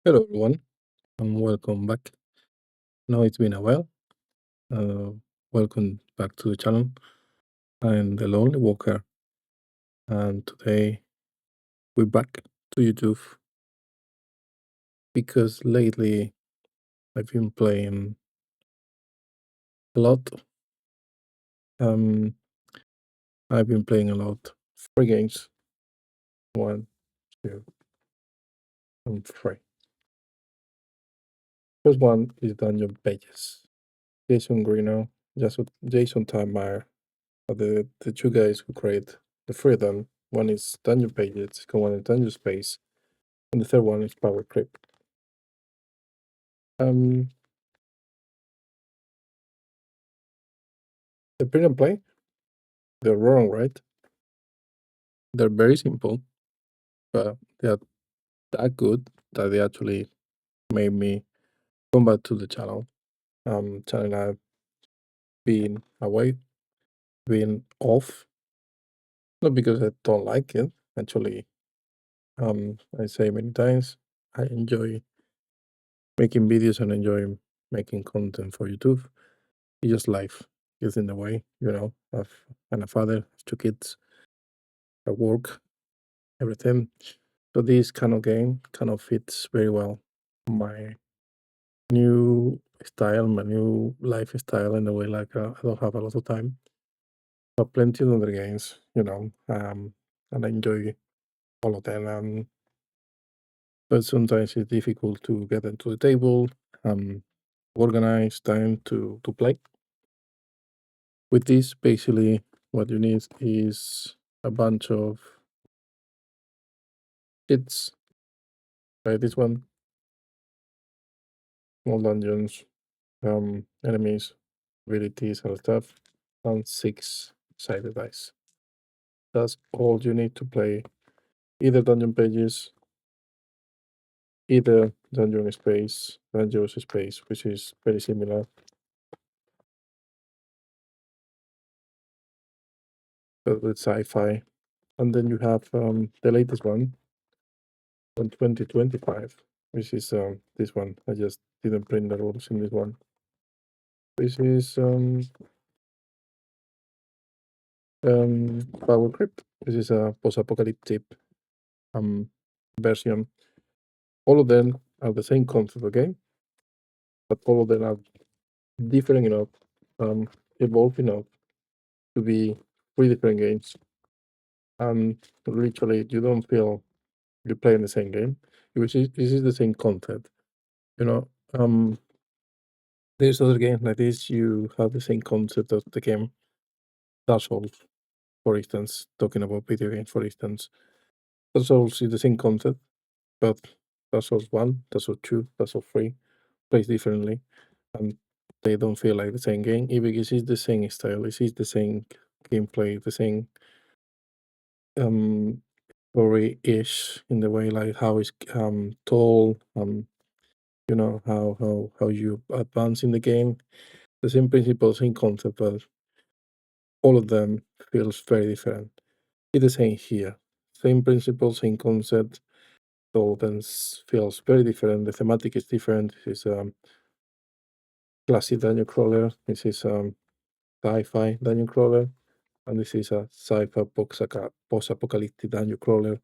Hello, everyone, and welcome back. Now it's been a while. Uh, Welcome back to the channel. I'm the Lonely Walker, and today we're back to YouTube because lately I've been playing a lot. Um, I've been playing a lot. Free games. One, two, and three. First one is Dungeon Pages. Jason Greeno, Jason Timemeyer are the two guys who create the three of them. One is Dungeon Pages, the second one is Dungeon Space, and the third one is Power Creep. Um, the print and play, they're Roll&Write. They're very simple, but they are that good that they actually made me come back to the channel. Channel I've been away, been off, not because I don't like it. Actually, I say many times, I enjoy making videos and enjoy making content for YouTube. It's just life gets in the way, I'm a father, have two kids, I work, everything. So this kind of game kind of fits very well my new style, my new lifestyle in a way. I don't have a lot of time, but plenty of other games, and I enjoy all of them. But sometimes it's difficult to get into the table, organize time to play. With this, basically, what you need is a bunch of hits. Right, this one, small dungeons, enemies, abilities, and stuff, and 6-sided dice. That's all you need to play either Dungeon Pages, either Dangerous Space, which is very similar, but with sci-fi. And then you have the latest one from 2025, which is this one. I just didn't print the rules in this one. This is Power Crypt. This is a post-apocalyptic um, version. All of them are the same concept, okay? But all of them are different enough, evolved enough to be three different games. And literally, you don't feel you're playing the same game, this is the same content. You know, there's other games like this. You have the same concept of the game. Dark Souls, for instance, talking about video games, for instance, Dark Souls is the same concept, but Dark Souls 1, Dark Souls 2, Dark Souls 3 plays differently, and they don't feel like the same game, even if it's the same style, it's the same gameplay, the same story-ish in the way, like how it's told, how you advance in the game. The same principle, same concept, but all of them feels very different. It's the same here. Same principle, same concept, all of them feels very different. The thematic is different. It's classic dungeon crawler. This is sci-fi dungeon crawler, and this is a sci-fi post-apocalyptic dungeon crawler.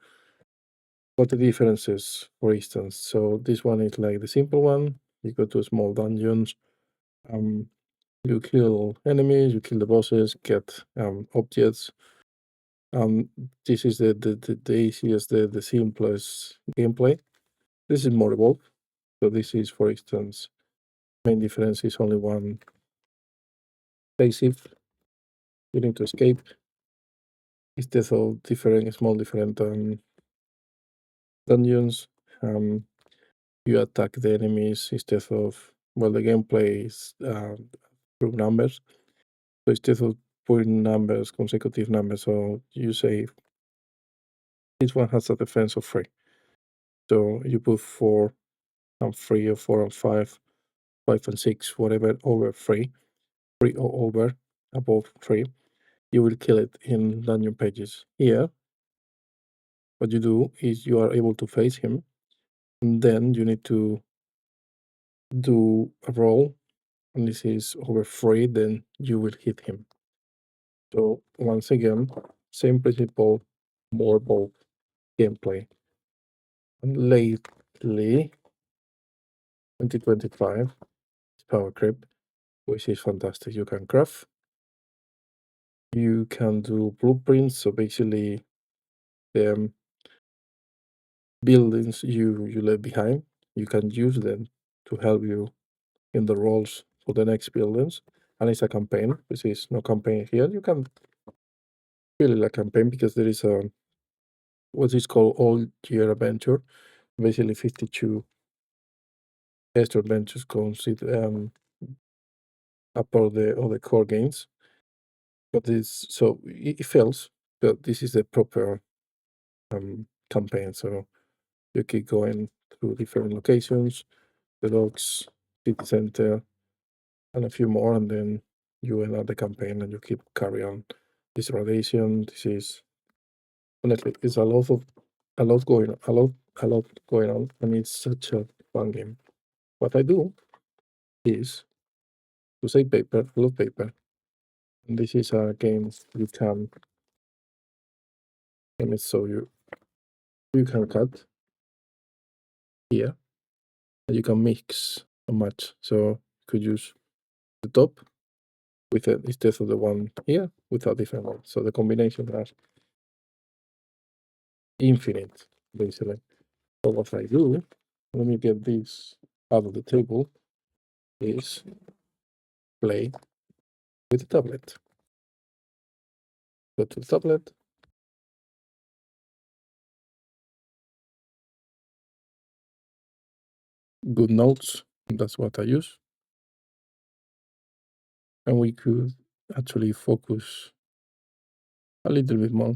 What the differences, for instance? So this one is like the simple one. You go to small dungeons. You kill enemies, you kill the bosses, get objects. This is the easiest, the simplest gameplay. This is more evolved. So this is, for instance, main difference is only one passive. You need to escape. Instead of different dungeons, you attack the enemies instead of, well, the gameplay is through numbers. So instead of putting numbers, consecutive numbers, so you say this one has a defense of 3. So you put 4 and 3 or 4 and 5, 5 and 6, whatever, over 3, 3 or over, above 3, you will kill it in dungeon pages. Here, what you do is you are able to face him, And then you need to do a roll, and this is over 3, then you will hit him. So once again, same principle, more bold gameplay. And lately, 2025 is Power Creep, which is fantastic. You can craft, you can do blueprints, so basically the buildings you left behind, you can use them to help you in the rolls for the next buildings. And it's a campaign. This is no campaign here. You can feel it like campaign because there is a what is called all year adventure, basically 52 extra adventures comes with up all the core games. But this so it fails, but this is the proper campaign. So you keep going through different locations, the docks, city center, and a few more, and then you end up the campaign and you keep carry on this radiation. This is honestly it's a lot going on, and it's such a fun game. What I do is to save paper, a lot of paper. And this is a game you can let me show you. You can cut here and you can mix and match. So you could use the top with it instead of the one here with a different one. So the combination are infinite, basically. So what I do, let me get this out of the table, is play with the tablet. Go to the tablet. Good notes, that's what I use. And we could actually focus a little bit more.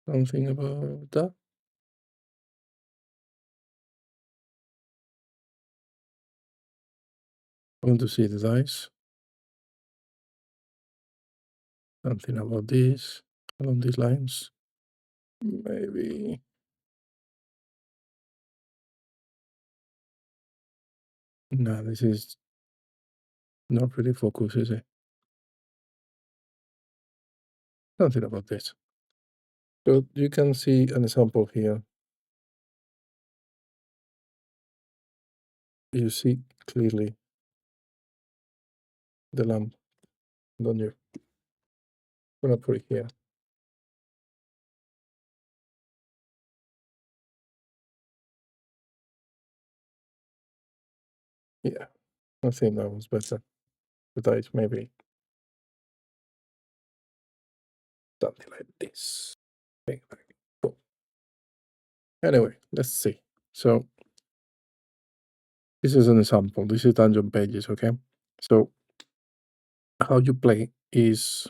Something about that. I want to see the dice. Something about this, along these lines. Maybe. No, this is not really focused, is it? Something about this. So you can see an example here. You see clearly the lamp, don't you? I'm gonna put it here. Yeah, I think that was better. The dice, maybe something like this. Cool. Anyway, let's see. So this is an example. This is dungeon pages, okay? So how you play is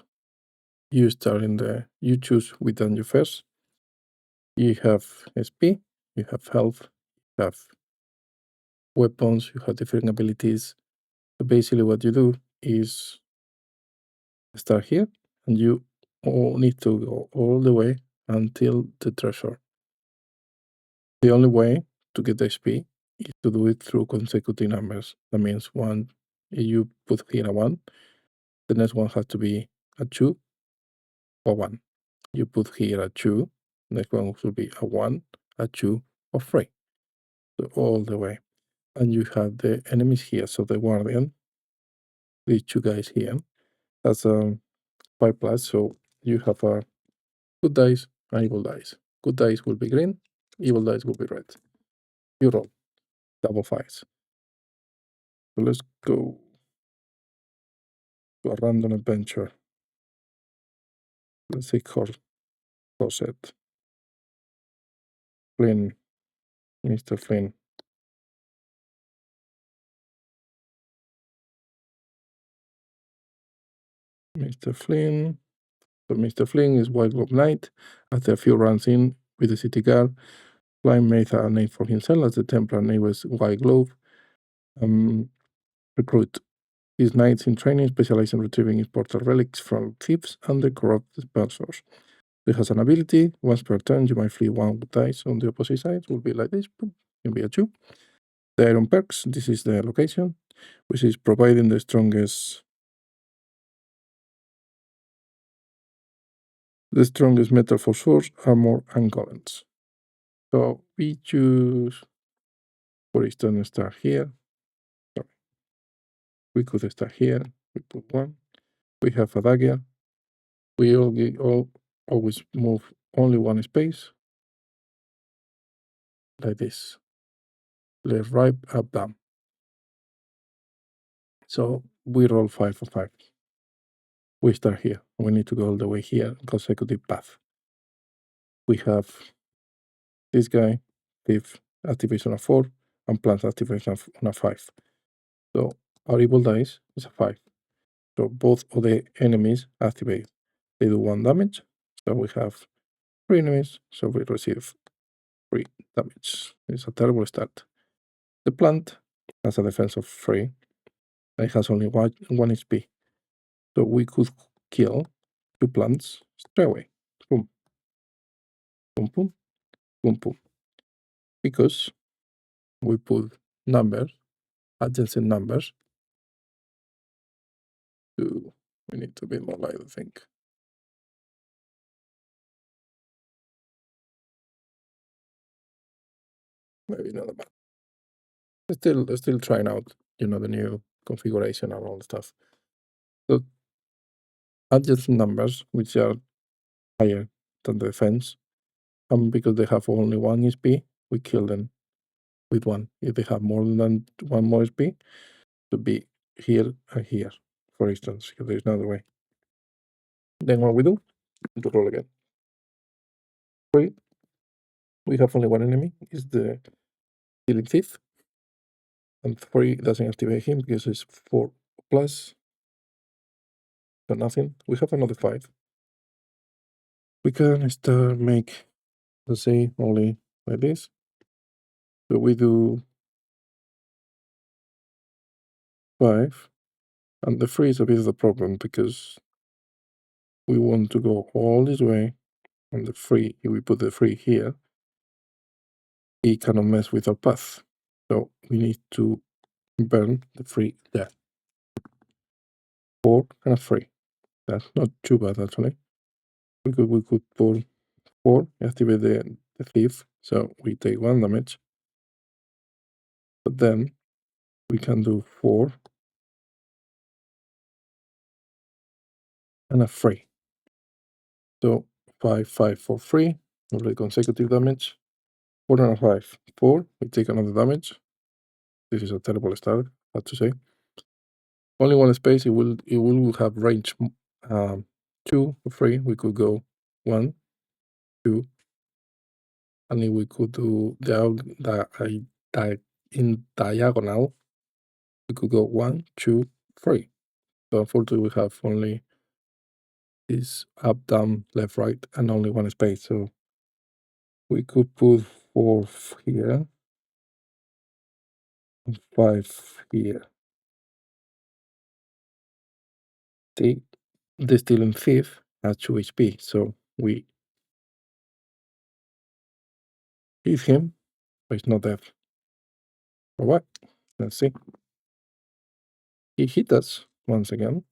you start you choose which dungeon first. You have SP, you have health, you have weapons, you have different abilities. So basically what you do is start here and you all need to go all the way until the treasure. The only way to get XP is to do it through consecutive numbers. That means one, if you put here a 1, the next one has to be a 2 or 1. You put here a 2, next one will be a 1, a 2, or 3. So all the way. And you have the enemies here. So the guardian, these two guys here, that's 5 plus. So you have a good dice and evil dice. Good dice will be green, evil dice will be red. You roll double 5s. So let's go to a random adventure. Let's say Closet. Flynn, Mr. Flynn. Mr. Flynn. So Mr. Flynn is White Glove Knight. After a few runs in with the city guard, Flynn made a name for himself as the Templar name was White Glove. Recruit. These knights in training specialize in retrieving important relics from thieves and the corrupt sponsors. It has an ability. Once per turn, you might flip one dice on the opposite side. It will be like this. Boom. It will be a 2. The iron perks. This is the location, which is providing the strongest metal for swords, armor, and golems. So we choose, for instance, start here. Sorry. We could start here. We put 1. We have a dagger. We always move only one space, like this. Left, right, up, down. So we roll 5 for 5. We start here. We need to go all the way here, consecutive path. We have this guy, thief activation of 4, and plant activation on a 5. So our evil dice is a 5. So both of the enemies activate. They do 1 damage. So we have 3 enemies, so we receive 3 damage. It's a terrible start. The plant has a defense of 3, and it has only 1 HP. So we could kill 2 plants straight away. Boom. Boom, boom, boom, boom. Because we put numbers, adjacent numbers, to, we need to be more light, I think. Maybe not bad. Still trying out, the new configuration and all the stuff. So adjacent numbers, which are higher than the defense, and because they have only 1 HP, we kill them with 1. If they have more than 1 more HP, to be here and here, for instance, because there's no other way. Then what we do, to roll again. 3. We have only 1 enemy, is the stealing thief. And 3 doesn't activate him because it's 4 plus. So nothing. We have another 5. We can start make, let's say, only like this. So we do 5. And the 3 is a bit of the problem because we want to go all this way. And the 3, if we put the 3 here, it cannot mess with our path. So we need to burn the 3 there. 4 and a 3. That's not too bad actually. We could put 4, activate the thief, so we take 1 damage. But then we can do 4 and a 3. So 5, 5, 4, 3, already consecutive damage. 4 and a 5, 4, we take another damage. This is a terrible start, I have to say. Only 1 space, it will have range 2 or 3. We could go 1, 2, and if we could do in diagonal, we could go 1, 2, 3. So unfortunately, we have only this up, down, left, right, and only 1 space. So we could put 4 here and 5 here. The stealing thief has 2 HP, so we hit him, but it's not dead. Alright, let's see. He hit us once again.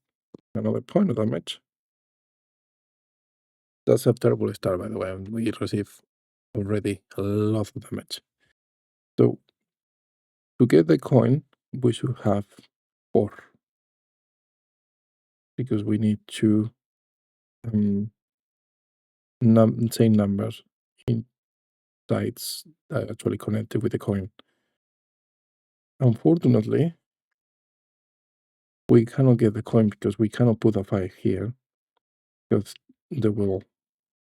Another point of damage. That's a terrible start, by the way. We receive already a lot of damage. So to get the coin, we should have 4. Because we need to same numbers in sides that actually connected with the coin. Unfortunately, we cannot get the coin because we cannot put a 5 here because we will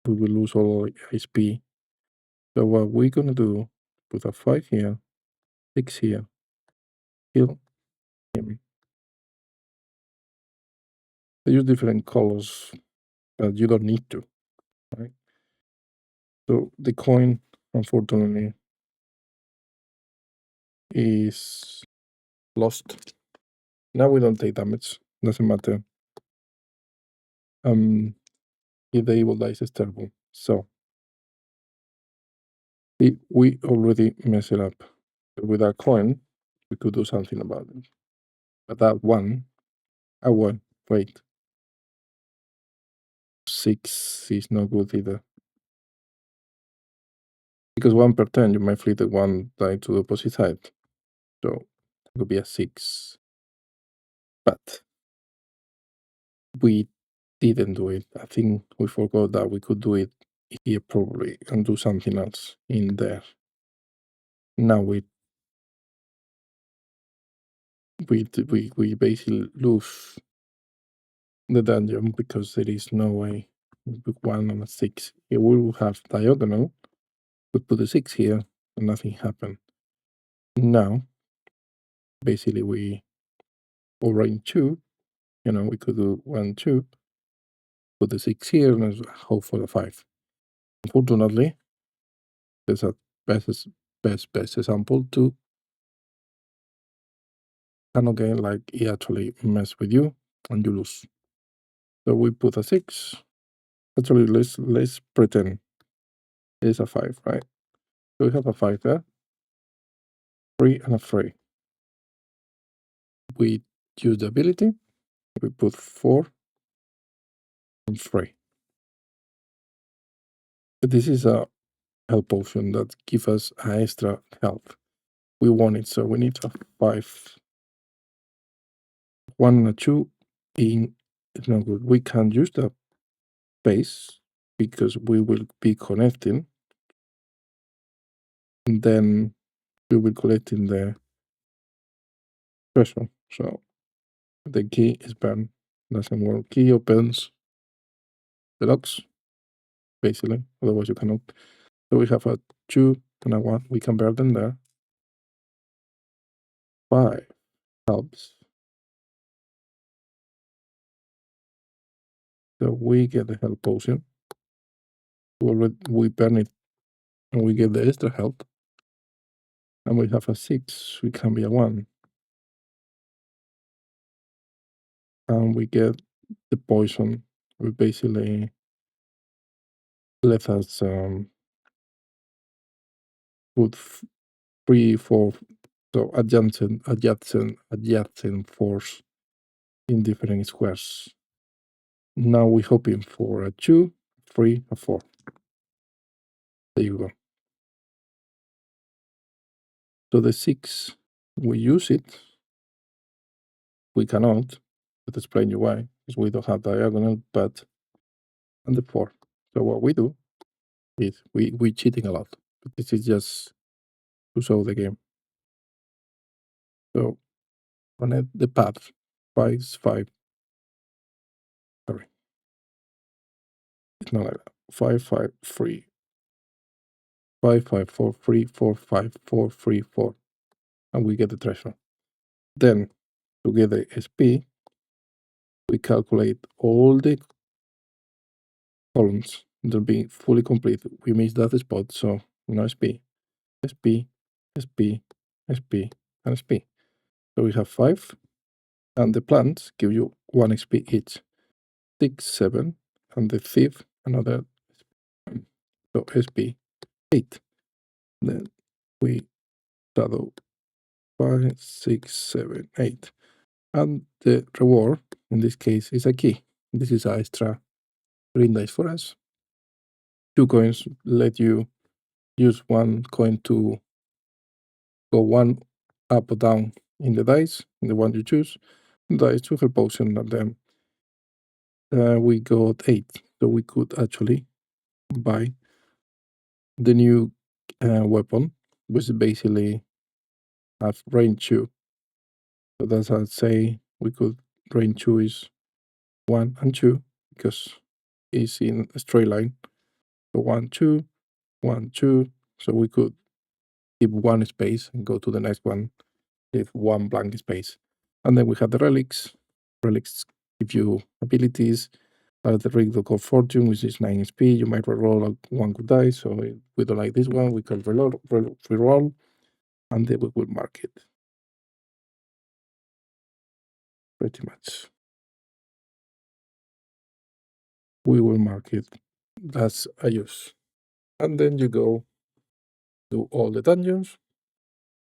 lose all HP. So what we're gonna do, put a 5 here, 6 here, kill him. They use different colors, but you don't need to, right? So the coin, unfortunately, is lost. Now we don't take damage, doesn't matter. if the evil dice is terrible. So if we already mess it up with our coin, we could do something about it. But that one, I won. Wait, 6 is not good either. Because 1 per turn, you might flip the one die to the opposite side. So it could be a 6. But we didn't do it. I think we forgot that we could do it here probably and do something else in there. Now we basically lose the dungeon because there is no way we put 1 on a 6. If we will have diagonal, we put a 6 here and nothing happened. Now, basically we overrun 2, we could do 1, 2, put the 6 here and hope for the 5. Unfortunately, there's a best example to cannot game like he actually mess with you and you lose. So we put a 6. Actually, let's pretend it's a 5, right? So we have a 5 there, 3 and a 3. We use the ability, we put 4 and 3. This is a health potion that gives us extra health. We want it, so we need a 5. 1 and a 2 being it's not good. We can't use the base because we will be connecting. And then we will collect in the treasure. So the key is burned. Doesn't work. Key opens the locks, basically. Otherwise you cannot. So we have a 2 and a 1. We can burn them there. 5 helps. So we get the health potion. We burn it and we get the extra health. And we have a 6. We can be a 1. And we get the poison. We basically let us put 3, 4, so adjacent force in different squares. Now we're hoping for a 2, 3, a 4. There you go. So the 6, we use it. We cannot. Let's explain you why. Because we don't have diagonal, but and the 4. So what we do is we cheating a lot. But this is just to show the game. So on the path 5 is 5. Sorry. It's not like that. 5, 5, 3. 5, 5, 4, 3, 4, 5, 4, 3, 4. And we get the treasure. Then to get the SP, we calculate all the columns. They'll be fully complete. We missed that spot, so SP, SP, SP, SP, and SP. So we have 5, and the plants give you 1 XP each. 6, 7, and the thief another. So SP 8. Then we shadow 5, 6, 7, 8. And the reward in this case is a key. This is an extra green dice for us. 2 coins let you use 1 coin to go 1 up or down in the dice, in the one you choose. Dice to help potion, and then we got 8. So we could actually buy the new weapon, which is basically have range 2. So that's I'd say we could range 2 is 1 and 2 because it's in a straight line. So 1, 2, 1, 2. So we could keep 1 space and go to the next one, leave 1 blank space. And then we have the relics. Relics give you abilities. The relic of fortune, which is 9 SP. You might reroll 1 good die. So if we don't like this one, we can reroll, and then we will mark it. Pretty much. we will mark it as a use. And then you go do all the dungeons,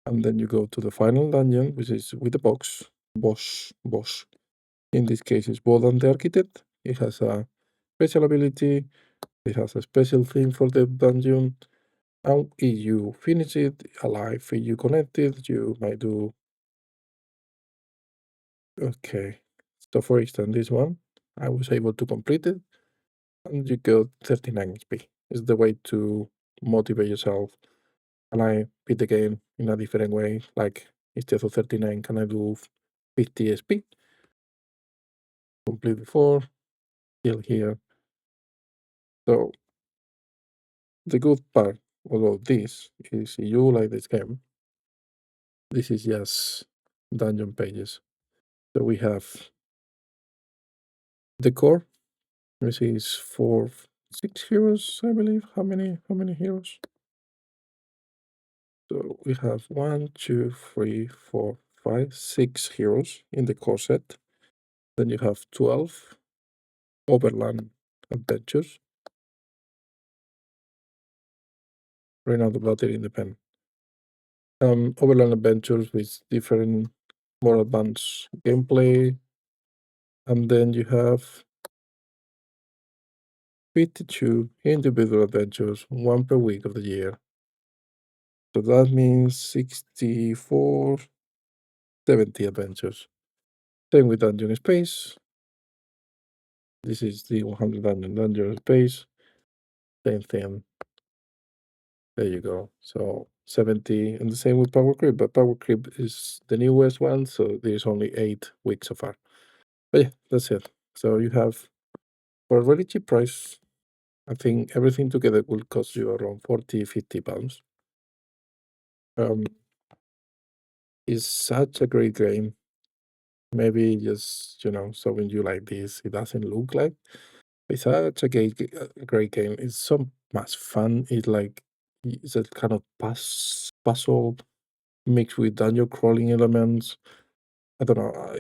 and then you go to the final dungeon, which is with the boss. In this case, it's Bodan the Architect. It has a special ability, it has a special theme for the dungeon, and if you finish it alive, if you connect it, you might do. Okay. So for instance, this one, I was able to complete it, and you got 39 XP. It's the way to motivate yourself. And I beat the game in a different way, like instead of 39, can I do 50 SP? Complete before, kill here. So the good part about this is if you like this game, this is just dungeon pages. So we have the core, which is for 6 heroes, I believe. How many heroes? So we have 1, 2, 3, 4, 5, 6 heroes in the core set. Then you have 12 overland adventures. Right now the battery in the pen. Overland adventures with different, more advanced gameplay. And then you have 52 individual adventures, one per week of the year. So that means 64, 70 adventures. Same with Dungeon Space. This is the 100 Dungeon Space. Same thing. There you go. So 70, and the same with Power Creep, but Power Creep is the newest one, so there's only 8 weeks so far. But yeah, that's it. So you have, for a really cheap price, I think everything together will cost you around 40, 50 pounds. It's such a great game. Maybe just, showing you like this, it doesn't look like. It's such a great game. It's so much fun. It's a kind of puzzle mixed with dungeon crawling elements. I don't know.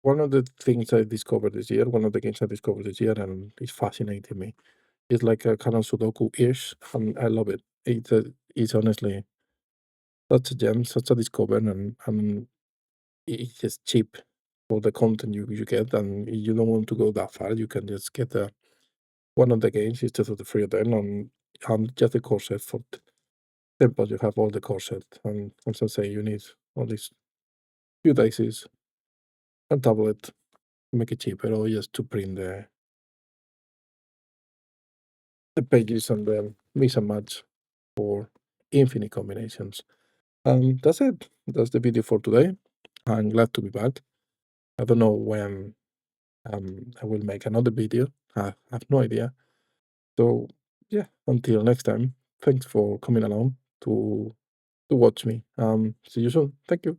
One of the things I discovered this year, one of the games I discovered this year, and it's fascinating me. It's like a kind of Sudoku-ish, and I love it. It's honestly such a gem, such a discovery, and it's just cheap for the content you get, and if you don't want to go that far, you can just get one of the games instead of the free of them, and just the core set for simple. You have all the core set, and as I say, you need all these few dices and tablet to make it cheaper, or just to print the pages and then mix and match for infinite combinations. And that's it. That's the video for today. I'm glad to be back. I don't know when I will make another video. I have no idea. So yeah, until next time, thanks for coming along to watch me. See you soon. Thank you.